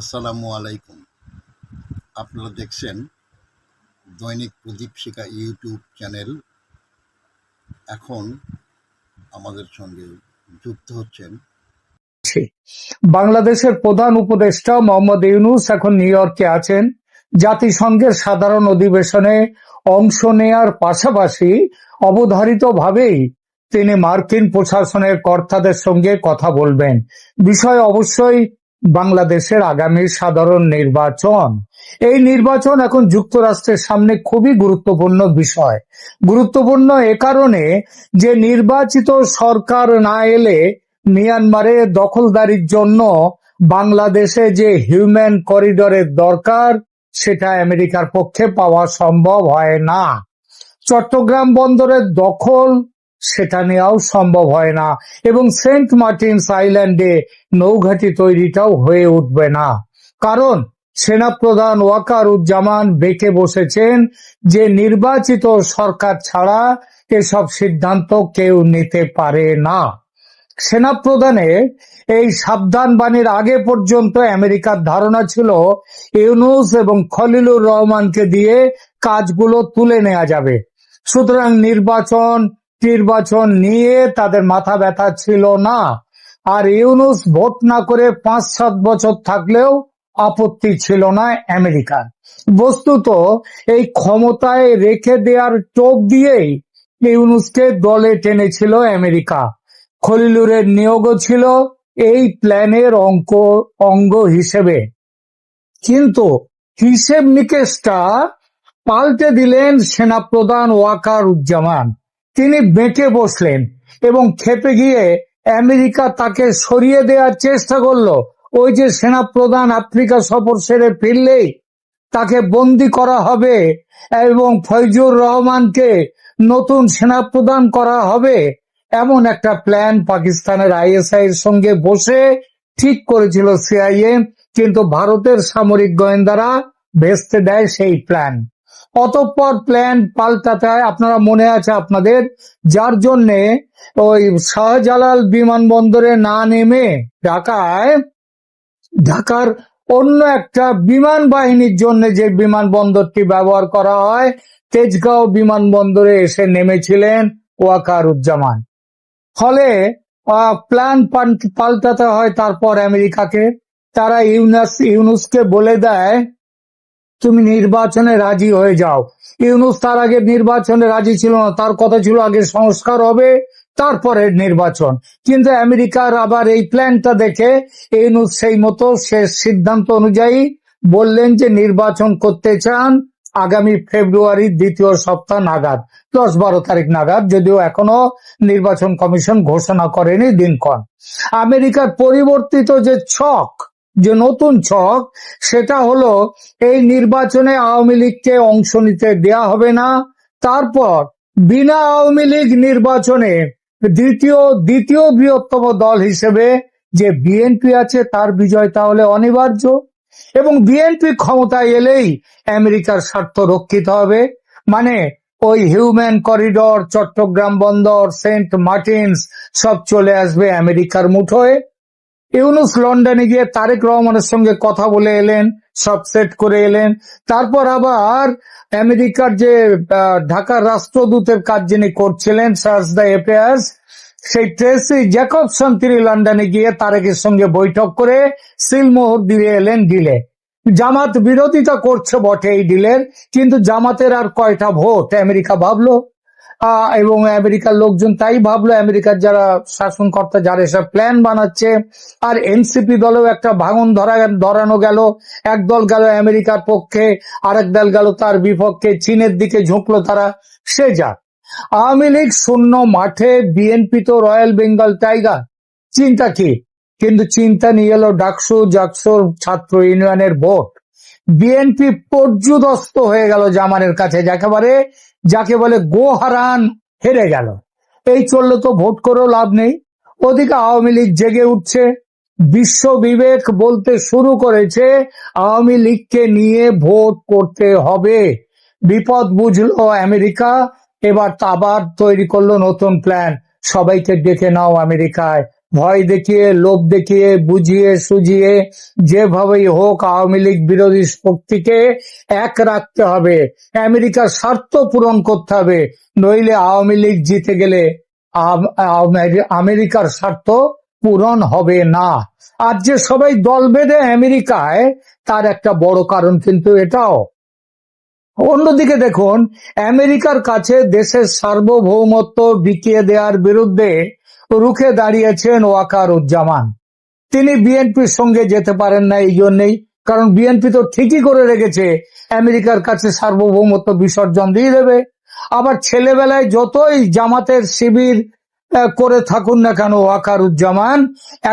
আসসালামু আলাইকুম। আপনারা দেখছেন দৈনিক প্রদীপ শিখা ইউটিউব চ্যানেল। এখন আমাদের সঙ্গে যুক্ত হচ্ছেন বাংলাদেশের প্রধান উপদেষ্টা মোহাম্মদ ইউনূস এখন নিউ ইয়র্কে আছেন। জাতিসংঘের সাধারণ অধিবেশনে অংশ নেয়ার পাশাপাশি অবধারিতভাবেই তিনি মার্কিন প্রশাসনের কর্তাদের সঙ্গে কথা বলবেন। বিষয় অবশ্যই বাংলাদেশের আগামী সাধারণ নির্বাচন। এই নির্বাচন এখন যুক্তরাষ্ট্রের সামনে খুবই গুরুত্বপূর্ণ বিষয়। গুরুত্বপূর্ণ এ কারণে যে নির্বাচিত সরকার না এলে মিয়ানমারে দখলদারির জন্য বাংলাদেশে যে হিউম্যান করিডোরের দরকার সেটা আমেরিকার পক্ষে পাওয়া সম্ভব হয় না। চট্টগ্রাম বন্দরের দখল সেটা নেওয়াও সম্ভব হয় না এবং সেন্ট মার্টিনস আইল্যান্ডে নৌঘাঁটি তৈরিটাও হয়ে উঠবে না, কারণ সেনাপ্রধান ওয়াকারুজ্জামান বেঁকে বসেছেন যে নির্বাচিত সরকার ছাড়া এসব সিদ্ধান্ত কেউ নিতে পারে না। সেনাপ্রধানের এই সাবধান বাণীর আগে পর্যন্ত আমেরিকার ধারণা ছিল ইউনূস এবং খলিলুর রহমানকে দিয়ে কাজগুলো তুলে নেওয়া যাবে। সুতরাং নির্বাচন নিয়ে তাদের মাথা ব্যথা ছিল না। আর ইউনূস ভোট না করে 5-7 বছর থাকলেও আপত্তি ছিল না আমেরিকার। বস্তুত এই ক্ষমতায় রেখে দেওয়ার টোপ দিয়েই ইউনূসকে দলে টেনেছিল আমেরিকা। খলিলুরের নিয়োগও ছিল এই প্ল্যানের অঙ্গ হিসেবে। কিন্তু হিসেব নিকেশটা পাল্টে দিলেন সেনাপ্রধান ওয়াকারুজ্জামান। তিনি বেঁকে বসলেন এবং খেপে গিয়ে আমেরিকা তাকে সরিয়ে দেওয়ার চেষ্টা করলো। ওই যে সেনাপ্রধান আফ্রিকা সফর সেরে ফিরলেই তাকে বন্দি করা হবে এবং ফয়জুর রহমানকে নতুন সেনাপ্রধান করা হবে, এমন একটা প্ল্যান পাকিস্তানের আইএসআই এর সঙ্গে বসে ঠিক করেছিল সিআইএ। কিন্তু ভারতের সামরিক গোয়েন্দারা ভেস্তে দেয় সেই প্ল্যান। অতঃপর প্ল্যান পাল্টাতে হয়। আপনারা মনে আছে আপনাদের, যার জন্যে ওই শাহজালাল বিমানবন্দরে না নেমে ঢাকার অন্য একটা বিমান বাহিনীর জন্য যে বিমানবন্দরটি ব্যবহার করা হয়, তেজগাঁও বিমানবন্দরে এসে নেমেছিলেন ওয়াকারুজ্জামান। ফলে প্ল্যান পাল্টাতে হয় তারপর আমেরিকাকে। তারা ইউনূসকে বলে দেয় তুমি নির্বাচনে রাজি হয়ে যাও। ইউনূস তার আগে নির্বাচনে রাজি ছিল না, তার কথা ছিল আগে সংস্কার হবে তারপরে নির্বাচন। কিন্তু আমেরিকার আবার এই প্ল্যানটা দেখে ইউনূস সেই মতো শেষ সিদ্ধান্ত অনুযায়ী বললেন যে নির্বাচন করতে চান আগামী ফেব্রুয়ারির দ্বিতীয় সপ্তাহ নাগাদ, 10-12 তারিখ নাগাদ, যদিও এখনো নির্বাচন কমিশন ঘোষণা করেনি দিনক্ষণ। আমেরিকার পরিবর্তিত যে নতুন ছক, সেটা হলো এই নির্বাচনে আওয়ামী লীগকে অংশ নিতে দেয়া হবে না। তারপর বিনা আওয়ামী লীগ নির্বাচনে দ্বিতীয় বৃহত্তম দল হিসেবে যে বিএনপি আছে তার বিজয় তাহলে অনিবার্য, এবং বিএনপি ক্ষমতায় এলেই আমেরিকার স্বার্থ রক্ষিত হবে। মানে ওই হিউম্যান করিডোর, চট্টগ্রাম বন্দর, সেন্ট মার্টিনস সব চলে আসবে আমেরিকার মুঠোয়। ইউনূস লন্ডনে গিয়ে তারেক রহমানের সঙ্গে কথা বলে এলেন, সব সেট করে এলেন। তারপর আবার আমেরিকার যে ঢাকার রাষ্ট্রদূতের কাজ যিনি করছিলেন, চার্জ দ্য অ্যাফেয়ার্স, সেই ট্রেসি জ্যাকবসন, তিনি লন্ডনে গিয়ে তারেকের সঙ্গে বৈঠক করে সিলমোহর দিয়ে এলেন ডিলে। জামাত বিরোধিতা করছে বটে এই ডিলের, কিন্তু জামাতের আর কয়টা ভোট আমেরিকা ভাবলো, এবং আমেরিকার লোকজন তাই ভাবলো, আমেরিকার যারা শাসনকর্তা যারা এসব প্ল্যান বানাচ্ছে। আর এনসিপি দলেও একটা ভাঙন ধরানো গেল। এক দল গেল আমেরিকার পক্ষে, আরেক দল গেল তার বিপক্ষে, চীনের দিকে ঝুঁকলো তারা। সে যাক, আওয়ামী লীগ শূন্য মাঠে, বিএনপি তো রয়্যাল বেঙ্গল টাইগার, চিন্তা কি? কিন্তু চিন্তা নিয়ে এলো জাকসুর ছাত্র ইউনিয়নের ভোট। বিএনপি পর্যুদস্ত হয়ে গেল জামানের কাছে, যাকে বলে গোহারান, হেরে গেল। এই চললে তো ভোট করেও লাভ নেই। ওদিকে আওয়ামী লীগ জেগে উঠছে, বিশ্ব বিবেক বলতে শুরু করেছে আওয়ামী লীগকে নিয়ে ভোট করতে হবে। বিপদ বুঝলো আমেরিকা, এবার আবার তৈরি করলো নতুন প্ল্যান, সবাইকে ডেকে নাও আমেরিকায়, ভয় দেখিয়ে, লোভ দেখিয়ে, বুঝিয়ে সুঝিয়ে যেভাবেই হোক আওয়ামী লীগ বিরোধী শক্তিকে এক রাখতে হবে, আমেরিকার স্বার্থ পূরণ করতে হবে, নইলে আওয়ামী লীগ জিতে গেলে আমেরিকার স্বার্থ পূরণ হবে না। আর যে সবাই দল বেঁধে আমেরিকায়, তার একটা বড় কারণ কিন্তু এটাও। অন্যদিকে দেখুন, আমেরিকার কাছে দেশের সার্বভৌমত্ব বিকিয়ে দেওয়ার বিরুদ্ধে রুখে দাঁড়িয়েছেন ওয়াকারুজ্জামান। তিনি বিএনপির সঙ্গে যেতে পারেন না এই জন্যই, কারণ বিএনপি তো ঠিকই করে রেখেছে আমেরিকার কাছে সার্বভৌমত্ব বিসর্জন দিয়ে দেবে। আবার ছেলেবেলায় যতই জামাতের শিবির করে থাকুন না কেন ওয়াকারুজ্জামান,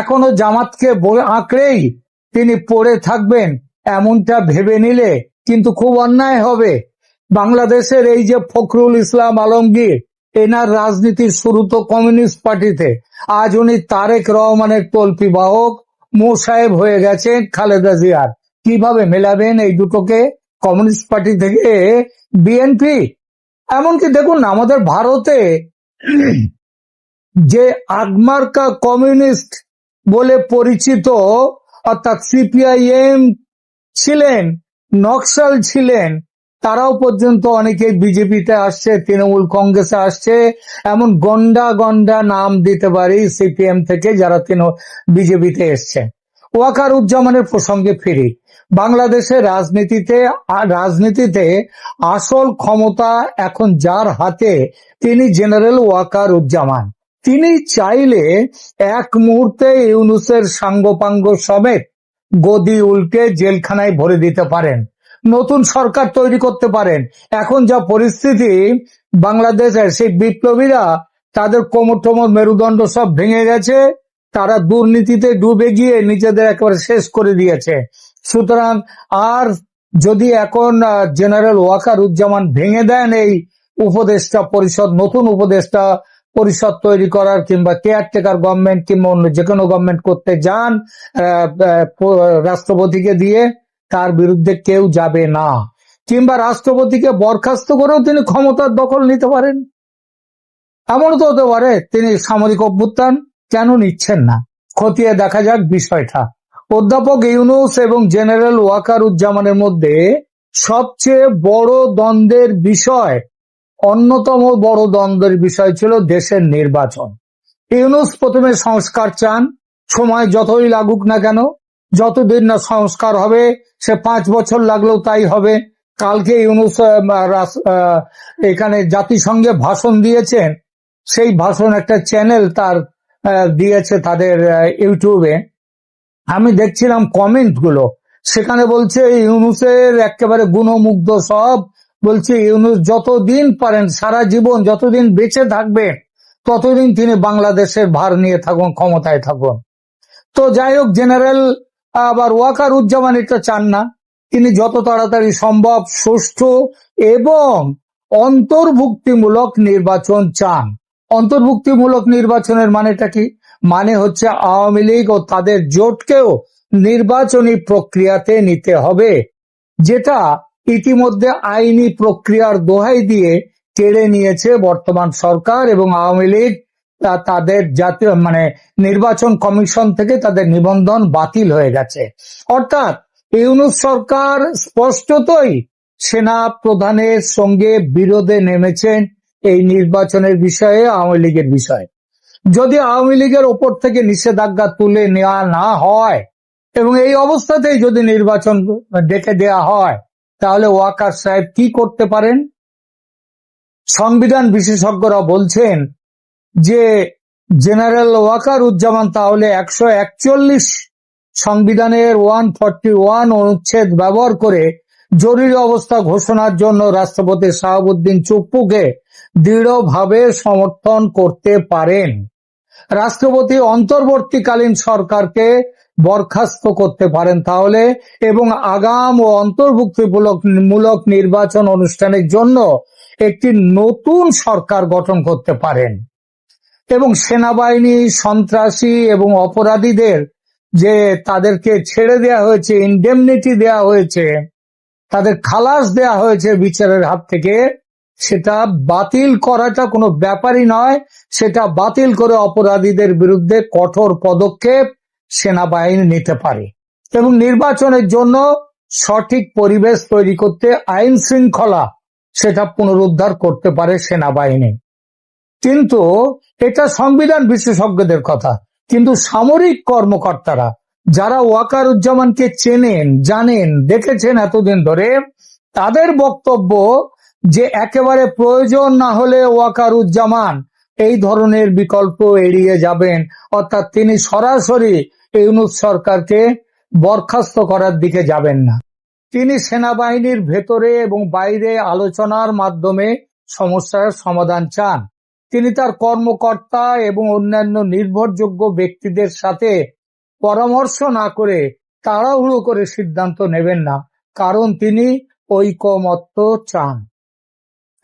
এখনো জামাতকে আঁকড়েই তিনি পড়ে থাকবেন, এমনটা ভেবে নিলে কিন্তু খুব অন্যায় হবে। বাংলাদেশের এই যে ফখরুল ইসলাম আলমগীর, এনার রাজনীতির শুরু তো কমিউনিস্ট পার্টিতে, আজ উনি তারেক রহমানের তল্পি বাহক মোসাহেব হয়ে গেছেন খালেদা জিয়ার। কিভাবে মেলাবেন এই দুটোকে, কমিউনিস্ট পার্টি থেকে বিএনপি? এমনকি দেখুন না, আমাদের ভারতে যে আগমার্কা কমিউনিস্ট বলে পরিচিত, অর্থাৎ সিপিআইএম ছিলেন, নকশাল ছিলেন, তারাও পর্যন্ত অনেকে বিজেপিতে আসছে, তৃণমূল কংগ্রেসে আসছে, এমন গন্ডা গন্ডা নাম দিতে পারি সিপিএম থেকে যারা বিজেপিতে এসছে। ওয়াকারুজ্জামানের প্রসঙ্গে ফিরি। বাংলাদেশের রাজনীতিতে আসল ক্ষমতা এখন যার হাতে, তিনি জেনারেল ওয়াকারুজ্জামান। তিনি চাইলে এক মুহূর্তে ইউনূসের সাঙ্গপাঙ্গ সমেত গদি উল্টে জেলখানায় ভরে দিতে পারেন, নতুন সরকার তৈরি করতে পারেন। এখন যা পরিস্থিতি বাংলাদেশের, সেই বিপ্লবীরা তাদের কোমর টোমর মেরুদণ্ড সব ভেঙে গেছে, তারা দুর্নীতিতে ডুবে গিয়ে নিজেদের একেবারে শেষ করে দিয়েছে। সুতরাং আর যদি এখন জেনারেল ওয়াকারুজ্জামান ভেঙে দেন এই উপদেষ্টা পরিষদ, নতুন উপদেষ্টা পরিষদ তৈরি করার, কিংবা কেয়ারটেকার গভর্নমেন্ট কিংবা অন্য যে কোনো গভর্নমেন্ট করতে যান রাষ্ট্রপতিকে দিয়ে, তার বিরুদ্ধে কেউ যাবে না। কিংবা রাষ্ট্রপতিকে বরখাস্ত করেও তিনি ক্ষমতার দখল নিতে পারেন। এমনও তো হতে পারে তিনি সামরিক অভ্যুত্থান কেন নিচ্ছেন না, খতিয়ে দেখা যাক বিষয়টা। অধ্যাপক ইউনূস এবং জেনারেল ওয়াকারুজ্জামানের মধ্যে সবচেয়ে বড় দ্বন্দ্বের বিষয়, অন্যতম বড় দ্বন্দ্বের বিষয় ছিল দেশের নির্বাচন। ইউনূস প্রথমে সংস্কার চান, সময় যতই লাগুক না কেন, যতদিন না সংস্কার হবে, সে 5 বছর লাগলেও তাই হবে। কালকে ইউনূস এখানে জাতিসংঘে ভাষণ দিয়েছেন, সেই ভাষণ একটা চ্যানেল তার দিয়েছে তাদের ইউটিউবে। আমি দেখছিলাম কমেন্ট গুলো, সেখানে বলছে ইউনূসের একেবারে গুণমুগ্ধ সব, বলছে ইউনূস যতদিন পারেন, সারা জীবন যতদিন বেঁচে থাকবেন ততদিন তিনি বাংলাদেশের ভার নিয়ে থাকুন, ক্ষমতায় থাকুন। তো যাই হোক, জেনারেল আবার ওয়াকারুজ্জামান এটা চান না, তিনি যত তাড়াতাড়ি সম্ভব সুষ্ঠু এবং অন্তর্ভুক্তিমূলক নির্বাচন চান। অন্তর্ভুক্তিমূলক নির্বাচনের মানেটা কি? মানে হচ্ছে আওয়ামী লীগ ও তাদের জোটকেও নির্বাচনী প্রক্রিয়াতে নিতে হবে, যেটা ইতিমধ্যে আইনি প্রক্রিয়ার দোহাই দিয়ে কেড়ে নিয়েছে বর্তমান সরকার এবং আওয়ামী লীগ। তাদের জাতীয় নির্বাচন কমিশন থেকে তাদের নিবন্ধন বাতিল হয়ে গেছে। অর্থাৎ ইউনূস সরকার স্পষ্টতই সেনা প্রধানের সঙ্গে বিরোধে নেমেছেন এই নির্বাচনের বিষয়ে, আওয়ামী লীগের বিষয়ে। যদি আওয়ামী লীগের ওপর থেকে নিষেধাজ্ঞা তুলে নেওয়া না হয় এবং এই অবস্থাতেই যদি নির্বাচন ডেকে দেয়া হয়, তাহলে ওয়াকার সাহেব কি করতে পারেন? সংবিধান বিশেষজ্ঞরা বলছেন যে জেনারেল ওয়াকারুজ্জামান তাহলে 141 সংবিধানের 141 অনুচ্ছেদ ব্যবহার করে জরুরি অবস্থা ঘোষণার জন্য রাষ্ট্রপতি শাহাবুদ্দিন চুপ্পুকে দৃঢ়ভাবে সমর্থন করতে পারেন। রাষ্ট্রপতি অন্তর্বর্তীকালীন সরকারকে বরখাস্ত করতে পারেন তাহলে, এবং আগাম ও অন্তর্ভুক্তিমূলক নির্বাচন অনুষ্ঠানের জন্য একটি নতুন সরকার গঠন করতে পারেন। এবং সেনাবাহিনী, সন্ত্রাসী এবং অপরাধীদের যে তাদেরকে ছেড়ে দেয়া হয়েছে, ইনডেমনিটি দেয়া হয়েছে, তাদের খালাস দেয়া হয়েছে বিচারের হাত থেকে, সেটা বাতিল করাটা কোনো ব্যাপারই নয়। সেটা বাতিল করে অপরাধীদের বিরুদ্ধে কঠোর পদক্ষেপ সেনাবাহিনী নিতে পারে এবং নির্বাচনের জন্য সঠিক পরিবেশ তৈরি করতে আইন শৃঙ্খলা সেটা পুনরুদ্ধার করতে পারে সেনাবাহিনী। কিন্তু এটা সংবিধান বিশেষজ্ঞদের কথা। কিন্তু সামরিক কর্মকর্তারা যারা ওয়াকারুজ্জামানকে চেনেন, জানেন, দেখেছেন এতদিন ধরে, তাদের বক্তব্য যে একেবারে প্রয়োজন না হলে ওয়াকারুজ্জামান এই ধরনের বিকল্প এড়িয়ে যাবেন, অর্থাৎ তিনি সরাসরি ইউনূস সরকারকে বরখাস্ত করার দিকে যাবেন না। তিনি সেনাবাহিনীর ভেতরে এবং বাইরে আলোচনার মাধ্যমে সমস্যার সমাধান চান। তিনি তার কর্মকর্তা এবং অন্যান্য নির্ভরযোগ্য ব্যক্তিদের সাথে পরামর্শ না করে তাড়াহুড়ো করে সিদ্ধান্ত নেবেন না, কারণ তিনি ঐকমত্য চান।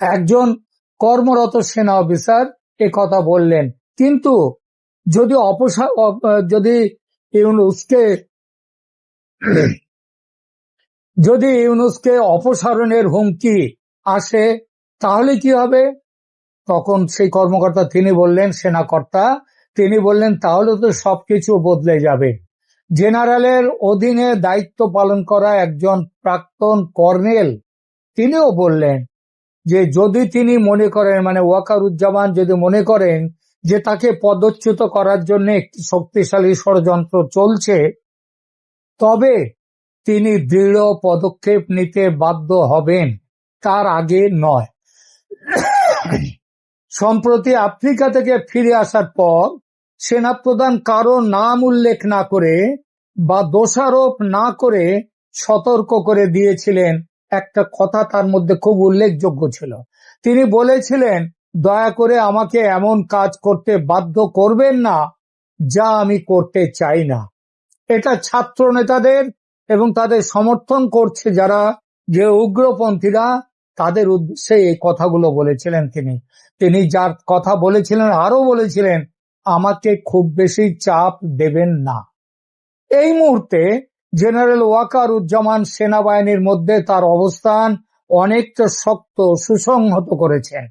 একজন কর্মরত সেনা অফিসার এ কথা বললেন। কিন্তু যদি যদি ইউনূসকে অপসারণের হুমকি আসে তাহলে কি হবে? তখন সেই কর্মকর্তা তিনি বললেন, সেনাকর্তা তিনি বললেন, তাহলে তো সবকিছু বদলে যাবে। জেনারেলের অধীনে দায়িত্ব পালন করা একজন প্রাক্তন কর্নেল তিনিও বললেন যে যদি তিনি মনে করেন, মানে ওয়াকারুজ্জামান যদি মনে করেন যে তাকে পদচ্যুত করার জন্য একটি শক্তিশালী ষড়যন্ত্র চলছে, তবে তিনি দৃঢ় পদক্ষেপ নিতে বাধ্য হবেন, তার আগে নয়। সম্প্রতি আফ্রিকা থেকে ফিরে আসার পর সেনাপ্রধান কারো নাম উল্লেখ না করে বা দোষারোপ না করে সতর্ক করে দিয়েছিলেন। একটা কথা তার মধ্যে খুব উল্লেখযোগ্য ছিল। তিনি বলেছিলেন, দয়া করে আমাকে এমন কাজ করতে বাধ্য করবেন না যা আমি করতে চাই না। এটা ছাত্র নেতাদের এবং তাদের সমর্থন করছে যারা, যে উগ্রপন্থীরা, তাদের উদ্দেশ্যে এই কথাগুলো বলেছিলেন তিনি যার কথা বলেছিলেন আরো বলেছিলেন, আমাকে খুব বেশি চাপ দেবেন না। এই মুহূর্তে জেনারেল ওয়াকারুজ্জামান সেনাবাহিনীর মধ্যে তার অবস্থান অনেকটা শক্ত সুসংহত করেছেন।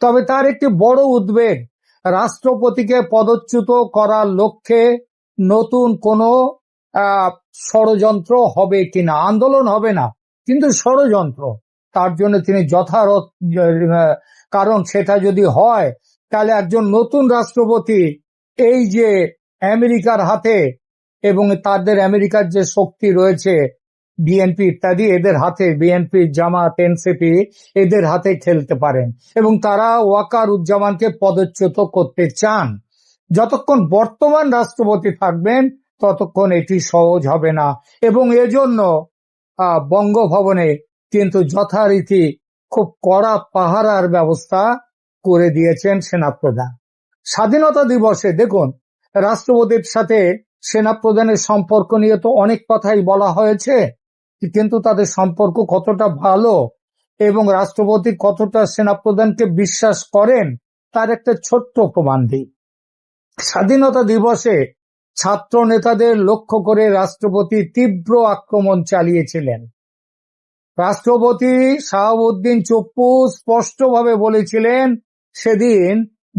তবে তার একটি বড় উদ্বেগ, রাষ্ট্রপতিকে পদচ্যুত করার লক্ষ্যে নতুন কোনো ষড়যন্ত্র হবে কিনা। আন্দোলন হবে না, কিন্তু ষড়যন্ত্র, তার জন্য তিনি যথারথ, কারণ সেটা যদি হয় তাহলে একজন নতুন রাষ্ট্রপতি এই যে আমেরিকার হাতে এবং তাদের আমেরিকার যে শক্তি রয়েছে বিএনপি ইত্যাদি, এদের হাতে, বিএনপি, জামাত, এনসিপি, এদের হাতে খেলতে পারেন এবং তারা ওয়াকারুজ্জামানকে পদচ্যুত করতে চান। যতক্ষণ বর্তমান রাষ্ট্রপতি থাকবেন ততক্ষণ এটি সহজ হবে না এবং এজন্য বঙ্গভবনে কিন্তু যথারীতি খুব কড়া পাহারার ব্যবস্থা করে দিয়েছেন সেনাপ্রধান। স্বাধীনতা দিবসে দেখুন, রাষ্ট্রপতির সাথে সেনাপ্রধানের সম্পর্ক নিয়ে তো অনেক কথাই বলা হয়েছে, কিন্তু তাদের সম্পর্ক কতটা ভালো এবং রাষ্ট্রপতি কতটা সেনাপ্রধানকে বিশ্বাস করেন তার একটা ছোট্ট প্রমাণ দিই। স্বাধীনতা দিবসে ছাত্র নেতাদের লক্ষ্য করে রাষ্ট্রপতি তীব্র আক্রমণ চালিয়েছিলেন। রাষ্ট্রপতি শাহাবুদ্দিন চুপ্পু স্পষ্টভাবে বলেছিলেন সেদিন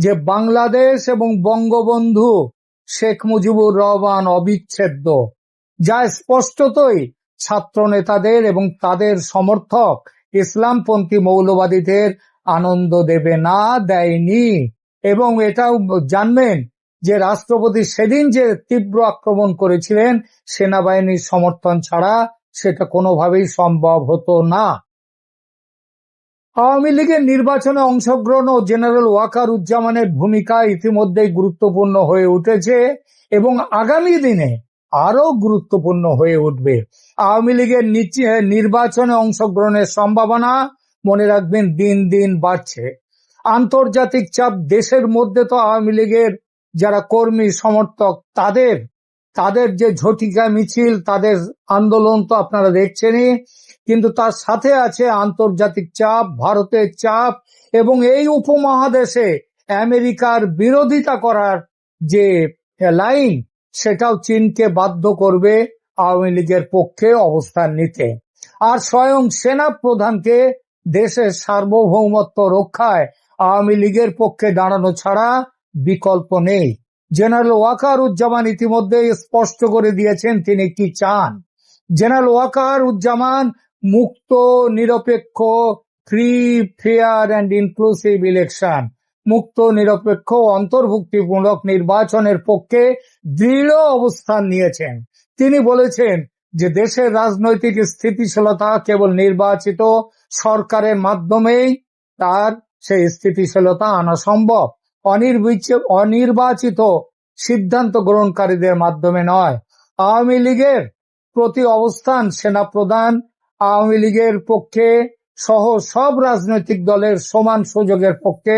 যে বাংলাদেশ এবং বঙ্গবন্ধু শেখ মুজিবুর রহমান অবিচ্ছেদ্য, যা স্পষ্টতই ছাত্র নেতাদের এবং তাদের সমর্থক ইসলামপন্থী মৌলবাদীদের আনন্দ দেবে না, দেয়নি। এবং এটাও জানবেন যে রাষ্ট্রপতি সেদিন যে তীব্র আক্রমণ করেছিলেন সেনাবাহিনীর সমর্থন ছাড়া সেটা কোনোভাবেই সম্ভব হতো না। আওয়ামী লীগের নির্বাচনে অংশগ্রহণ ও জেনারেল ওয়াকারুজ্জামানের ভূমিকা ইতিমধ্যেই গুরুত্বপূর্ণ হয়ে উঠেছে এবং আগামী দিনে আরো গুরুত্বপূর্ণ হয়ে উঠবে। আওয়ামী লীগের নির্বাচনে অংশগ্রহণের সম্ভাবনা, মনে রাখবেন, দিন দিন বাড়ছে। আন্তর্জাতিক চাপ, দেশের মধ্যে তো আওয়ামী লীগের যারা কর্মী সমর্থক তাদের যে ঝটিকা মিছিল, তাদের আন্দোলন তো আপনারা দেখছেনই, কিন্তু তার সাথে আছে আন্তর্জাতিক চাপ, ভারতের চাপ এবং এই উপমহাদেশে আমেরিকার বিরোধিতা করার যে লাইন, সেটাও চীনকে বাধ্য করবে আওয়ামী লীগের পক্ষে অবস্থান নিতে। আর স্বয়ং সেনা প্রধানকে দেশের সার্বভৌমত্ব রক্ষায় আওয়ামী লীগের পক্ষে দাঁড়ানো ছাড়া বিকল্প নেই। জেনারেল ওয়াকারুজ্জামান ইতিমধ্যে স্পষ্ট করে দিয়েছেন তিনি কি চান। জেনারেল ওয়াকারুজ্জামান মুক্ত, নিরপেক্ষ, free, fair and inclusive election, মুক্ত, নিরপেক্ষ, অন্তর্ভুক্তিমূলক নির্বাচনের পক্ষে দৃঢ় অবস্থান নিয়েছেন। তিনি বলেছেন যে দেশের রাজনৈতিক স্থিতিশীলতা কেবল নির্বাচিত সরকারের মাধ্যমেই তার সেই স্থিতিশীলতা আনা সম্ভব, অনির্বাচিত সিদ্ধান্ত গ্রহণকারীদের মাধ্যমে নয়। আওয়ামী লীগের প্রতি অবস্থান সেনাপ্রধান আওয়ামী লীগের পক্ষে সহ সব রাজনৈতিক দলের সমান সুযোগের পক্ষে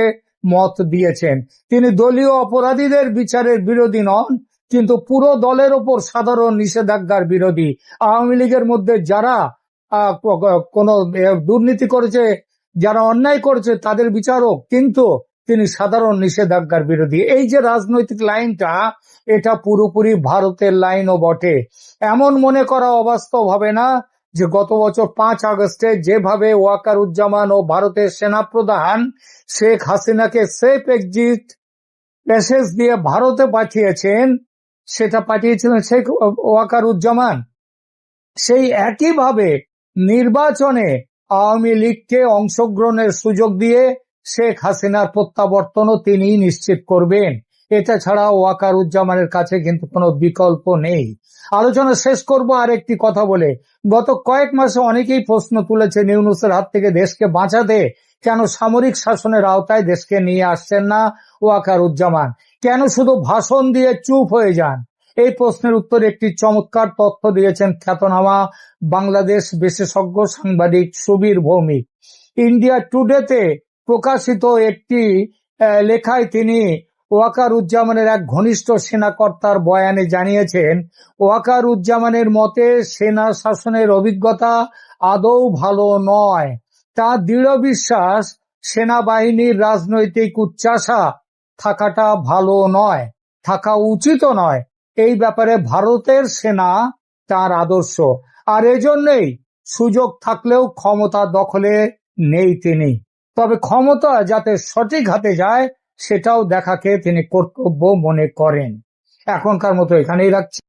মত দিয়েছেন। তিনি দলীয় অপরাধীদের বিচারের বিরোধী নন, কিন্তু পুরো দলের ওপর সাধারণ নিষেধাজ্ঞার বিরোধী। আওয়ামী লীগের মধ্যে যারা কোনো দুর্নীতি করেছে, যারা অন্যায় করেছে তাদের বিচারক, কিন্তু তিনি সাধারণ নিষেধাজ্ঞার বিরোধী। এই যে রাজনৈতিক লাইনটা, এটা পুরোপুরি ভারতের লাইনও বটে। এমন মনে করা অবাস্তব হবে না যে গত বছর 5 আগস্টে যেভাবে ওয়াকারুজ্জামান ও ভারতের সেনাপ্রধান শেখ হাসিনাকে সেফ এক্সিট মেসেজ দিয়ে ভারতে পাঠিয়েছেন, সেটা পাঠিয়েছিলেন শেখ ওয়াকারুজ্জামান। সেই একইভাবে নির্বাচনে আওয়ামী লীগকে অংশগ্রহণের সুযোগ দিয়ে শেখ হাসিনার প্রত্যাবর্তনও তিনি নিশ্চিত করবেন। এটা ছাড়া ওয়াকারুজ্জামানের কাছে কিন্তু কোনো বিকল্প নেই। আলোচনা শেষ করব আরেকটি কথা বলে। গত কয়েক মাসে অনেকেই প্রশ্ন তুলেছেন ইউনূসের হাত থেকে দেশকে বাঁচাতে কেন সামরিক শাসনের আওতায় দেশকে নিয়ে আসছেন না ওয়াকারুজ্জামান, কেন শুধু ভাষণ দিয়ে চুপ হয়ে যান। এই প্রশ্নের উত্তরে একটি চমৎকার তথ্য দিয়েছেন খ্যাতনামা বাংলাদেশ বিশেষজ্ঞ সাংবাদিক সুবীর ভৌমিক। ইন্ডিয়া টুডেতে প্রকাশিত একটি লেখায় তিনি ওয়াকারুজ্জামানের এক ঘনিষ্ঠ সেনাকর্তার বয়ানে জানিয়েছেন, ওয়াকারুজ্জামানের মতে সেনা শাসনের অভিজ্ঞতা আদৌ ভালো নয়। তার দৃঢ় বিশ্বাস সেনাবাহিনীর রাজনৈতিক উচ্চাশা থাকাটা ভালো নয়, থাকা উচিত নয়। এই ব্যাপারে ভারতের সেনা তার আদর্শ, আর এজন্যই সুযোগ থাকলেও ক্ষমতা দখলে নেই তিনি। তবে ক্ষমতা যাতে সঠিক হাতে যায় সেটাও দেখাকে তিনি কর্তব্য মনে করেন। এখনকার মতো এখানেই রাখছি।